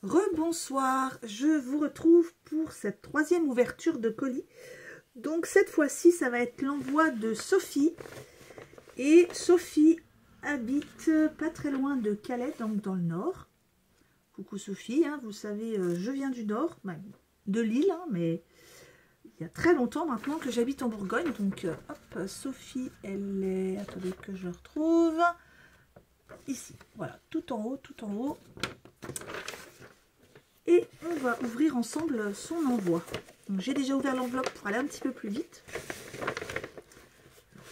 Rebonsoir, je vous retrouve pour cette troisième ouverture de colis. Donc cette fois-ci, ça va être l'envoi de Sophie. Et Sophie habite pas très loin de Calais, donc dans le nord. Coucou Sophie, hein, vous savez, je viens du nord, de Lille, hein, mais il y a très longtemps maintenant que j'habite en Bourgogne. Donc hop, Sophie, elle est... Attendez que je le retrouve. Ici, voilà, tout en haut, tout en haut. Et on va ouvrir ensemble son envoi. J'ai déjà ouvert l'enveloppe pour aller un petit peu plus vite.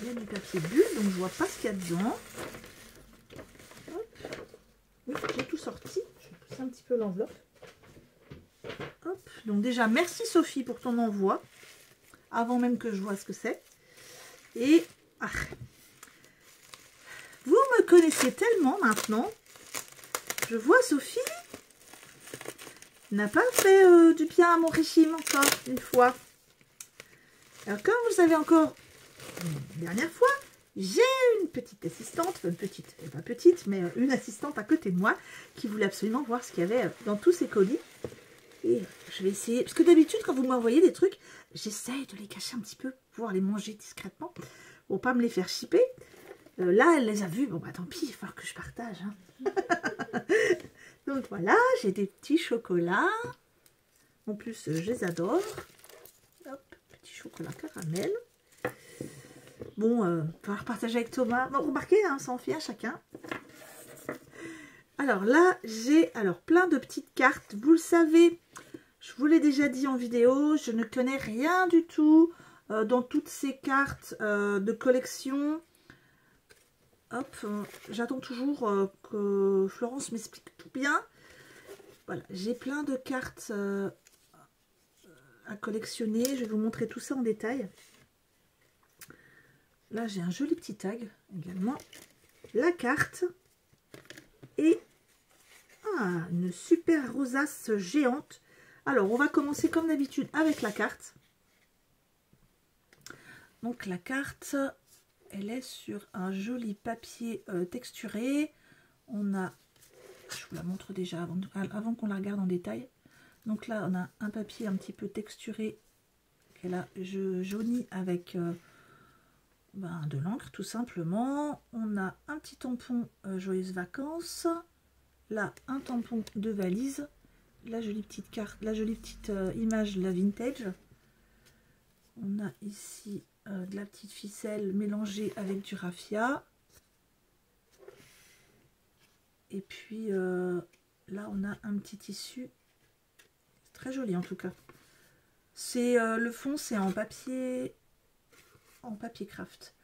Il y a du papier bulle, donc je vois pas ce qu'il y a dedans. Hop. Oui, j'ai tout sorti. Je vais pousser un petit peu l'enveloppe. Hop. Donc déjà, merci Sophie pour ton envoi. Avant même que je vois ce que c'est. Et vous me connaissez tellement maintenant. Je vois Sophie n'a pas fait du bien à mon régime encore une fois. Alors comme vous le savez encore, une dernière fois, j'ai une petite assistante, enfin une petite, pas petite, mais une assistante à côté de moi qui voulait absolument voir ce qu'il y avait dans tous ces colis. Et je vais essayer, parce que d'habitude quand vous m'envoyez des trucs, j'essaye de les cacher un petit peu pour pouvoir les manger discrètement, pour pas me les faire shipper. Là, elle les a vus, bon bah tant pis, il va falloir que je partage. Hein. Donc voilà, j'ai des petits chocolats. En plus, je les adore. Hop, petit chocolat caramel. Bon, il va falloir partager avec Thomas. Bon, remarquez, hein, ça en fait à chacun. Alors là, j'ai plein de petites cartes. Vous le savez, je vous l'ai déjà dit en vidéo, je ne connais rien du tout dans toutes ces cartes de collection. Hop, j'attends toujours que Florence m'explique tout bien. Voilà, j'ai plein de cartes à collectionner. Je vais vous montrer tout ça en détail. Là, j'ai un joli petit tag également. La carte. Et une super rosace géante. Alors, on va commencer comme d'habitude avec la carte. Donc, la carte, elle est sur un joli papier texturé. On a... Je vous la montre déjà avant qu'on la regarde en détail. Donc là, on a un papier un petit peu texturé qu'elle a jauni avec de l'encre tout simplement. On a un petit tampon joyeuses vacances. Là, un tampon de valise. La jolie petite carte, la jolie petite image de la vintage. On a ici de la petite ficelle mélangée avec du raffia. Et puis là, on a un petit tissu. Très joli en tout cas. C'est le fond, c'est en papier craft.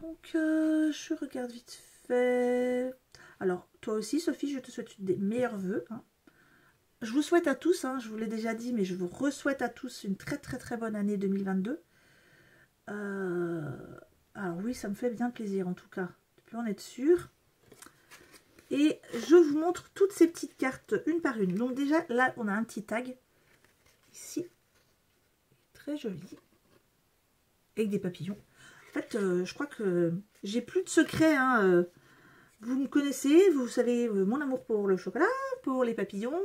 Donc je regarde vite fait. Alors toi aussi Sophie, je te souhaite des meilleurs vœux. Hein. Je vous souhaite à tous, hein, je vous l'ai déjà dit, mais je vous re-souhaite à tous une très bonne année 2022. Alors oui, ça me fait bien plaisir en tout cas. Tu peux en être sûr. Et je vous montre toutes ces petites cartes une par une. Donc déjà là, on a un petit tag ici. Très joli. Avec des papillons. En fait, je crois que j'ai plus de secrets. Hein. Vous me connaissez, vous savez mon amour pour le chocolat, pour les papillons,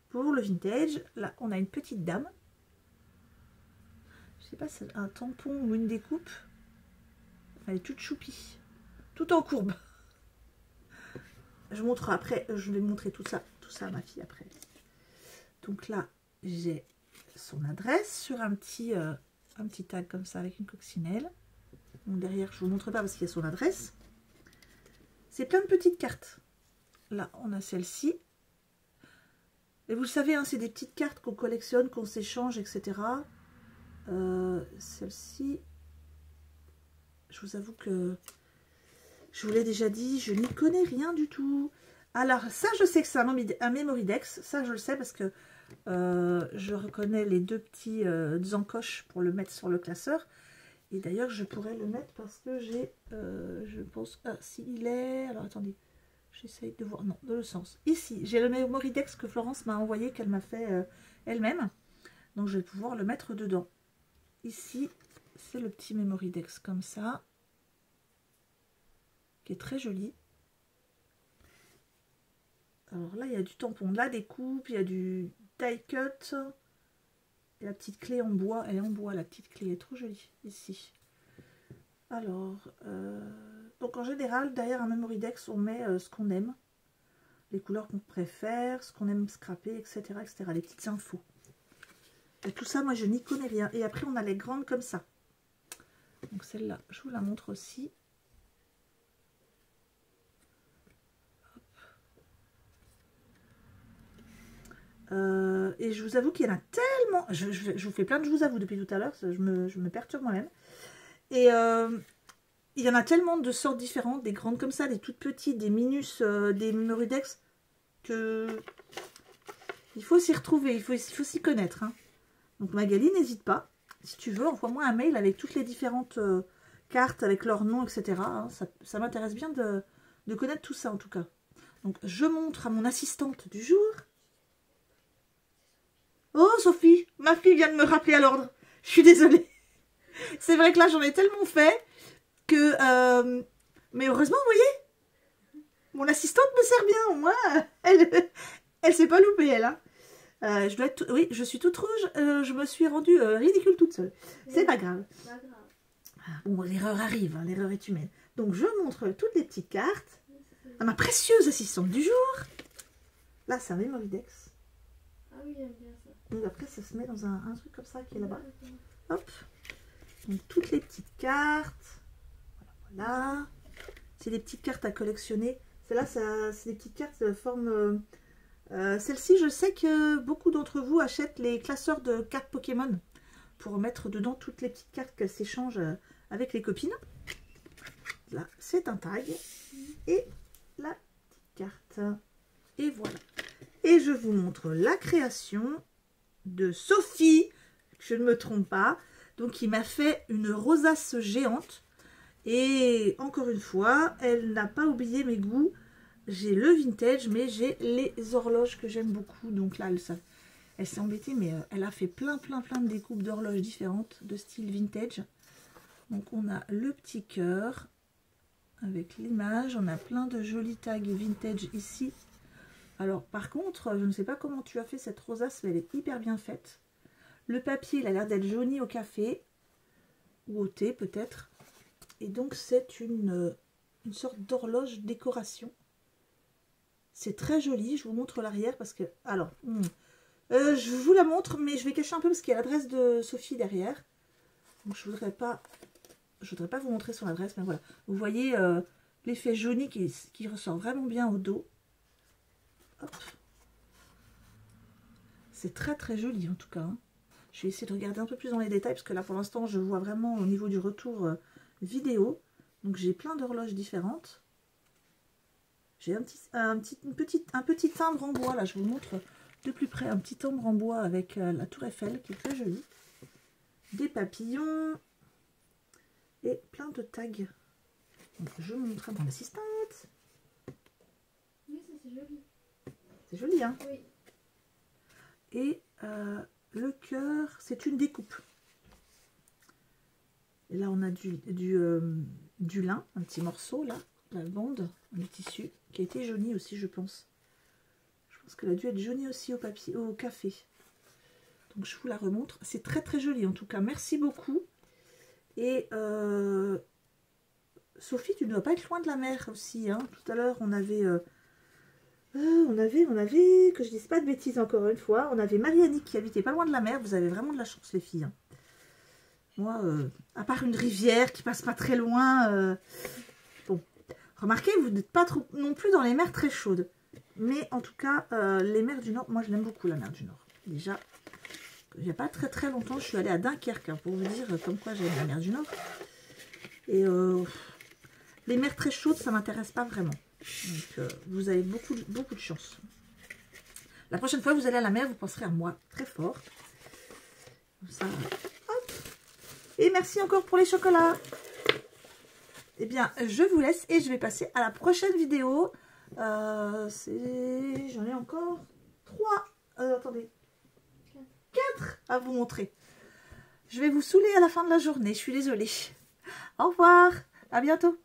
pour le vintage. Là, on a une petite dame. Je sais pas si c'est un tampon ou une découpe. Elle est toute choupie. Tout en courbe. Je montre après, je vais montrer tout ça à ma fille après. Donc là, j'ai son adresse sur un petit tag comme ça avec une coccinelle. Donc derrière, je ne vous montre pas parce qu'il y a son adresse. C'est plein de petites cartes. Là, on a celle-ci. Et vous le savez, hein, c'est des petites cartes qu'on collectionne, qu'on s'échange, etc. Celle-ci, je vous avoue que je vous l'ai déjà dit, je n'y connais rien du tout. Alors, ça, je sais que c'est un Memorydex. Ça, je le sais parce que je reconnais les deux petits encoches pour le mettre sur le classeur. Et d'ailleurs, je pourrais le mettre parce que j'ai, je pense, si il est, alors attendez, j'essaye de voir, non, de le sens. Ici, j'ai le Memorydex que Florence m'a envoyé, qu'elle m'a fait elle-même. Donc, je vais pouvoir le mettre dedans. Ici, c'est le petit Memorydex comme ça, qui est très joli. Alors là, il y a du tampon, de la découpe, il y a du die cut. Et la petite clé en bois, elle est en bois, la petite clé, elle est trop jolie, ici. Alors, donc en général, derrière un memory dex, on met ce qu'on aime. Les couleurs qu'on préfère, ce qu'on aime scraper, etc., etc. Les petites infos. Et tout ça, moi, je n'y connais rien. Et après, on a les grandes comme ça. Donc celle-là, je vous la montre aussi. Et je vous avoue qu'il y en a tellement. Je vous fais plein de je vous avoue depuis tout à l'heure. Je me perturbe moi-même. Et il y en a tellement de sortes différentes. Des grandes comme ça, des toutes petites, des minus, des memory dex. Que il faut s'y retrouver. Il faut s'y connaître. Hein. Donc Magali, n'hésite pas. Si tu veux, envoie-moi un mail avec toutes les différentes cartes, avec leurs noms, etc. Hein. Ça m'intéresse bien de connaître tout ça en tout cas. Donc je montre à mon assistante du jour. Oh Sophie, ma fille vient de me rappeler à l'ordre. Je suis désolée. C'est vrai que là j'en ai tellement fait que... mais heureusement, vous voyez, mon assistante me sert bien. Au moins, elle s'est pas loupée, elle. Hein. Je dois être oui, je suis toute rouge. Je me suis rendue ridicule toute seule. C'est pas grave. Bon, l'erreur arrive, hein, l'erreur est humaine. Donc je montre toutes les petites cartes à ma précieuse assistante du jour. Là, c'est un memory dex. Ah oui, j'aime bien ça. Donc après, ça se met dans un truc comme ça qui est là-bas. Hop. Donc toutes les petites cartes. Voilà. C'est des petites cartes à collectionner. Celle-là, c'est des petites cartes de forme... Celle-ci, je sais que beaucoup d'entre vous achètent les classeurs de cartes Pokémon pour mettre dedans toutes les petites cartes qu'elles s'échangent avec les copines. Là, c'est un tag. Et la petite carte. Et voilà. Et je vous montre la création de Sophie, je ne me trompe pas. Donc, il m'a fait une rosace géante. Et encore une fois, elle n'a pas oublié mes goûts. J'ai le vintage, mais j'ai les horloges que j'aime beaucoup. Donc là, elle s'est embêtée, mais elle a fait plein de découpes d'horloges différentes de style vintage. Donc on a le petit cœur avec l'image. On a plein de jolis tags vintage ici. Alors par contre, je ne sais pas comment tu as fait cette rosace, mais elle est hyper bien faite. Le papier, il a l'air d'être jauni au café ou au thé peut-être. Et donc c'est une sorte d'horloge décoration. C'est très joli, je vous montre l'arrière parce que... Alors, je vous la montre, mais je vais cacher un peu parce qu'il y a l'adresse de Sophie derrière. Donc je voudrais pas vous montrer son adresse, mais voilà. Vous voyez l'effet jauni qui ressort vraiment bien au dos. C'est très joli en tout cas. Hein. Je vais essayer de regarder un peu plus dans les détails parce que là pour l'instant je vois vraiment au niveau du retour vidéo. Donc j'ai plein d'horloges différentes. J'ai un petit timbre en bois, là je vous montre de plus près, un petit timbre en bois avec la tour Eiffel qui est très jolie. Des papillons et plein de tags. Donc, je montre à mon assistante. Oui, ça c'est joli. C'est joli, hein? Oui. Et le cœur, c'est une découpe. Et là on a du lin, un petit morceau là, la bande, le tissu, qui a été jauni aussi je pense. Je pense qu'elle a dû être jaunie aussi au café. Donc je vous la remontre. C'est très joli en tout cas. Merci beaucoup. Et Sophie, tu ne dois pas être loin de la mer aussi. Hein. Tout à l'heure on avait... que je dise pas de bêtises encore une fois, on avait Marianique qui habitait pas loin de la mer. Vous avez vraiment de la chance les filles. Hein. Moi, à part une rivière qui passe pas très loin, bon, remarquez, vous n'êtes pas trop non plus dans les mers très chaudes. Mais en tout cas, les mers du Nord, moi je l'aime beaucoup la mer du Nord. Déjà, il n'y a pas très longtemps, je suis allée à Dunkerque, hein, pour vous dire comme quoi j'aime la mer du Nord. Et les mers très chaudes, ça m'intéresse pas vraiment. Donc vous avez beaucoup de chance. La prochaine fois que vous allez à la mer, vous penserez à moi très fort. Comme ça, hop. Et merci encore pour les chocolats. Eh bien, je vous laisse et je vais passer à la prochaine vidéo. J'en ai encore 3. Attendez. 4 à vous montrer. Je vais vous saouler à la fin de la journée. Je suis désolée. Au revoir. À bientôt.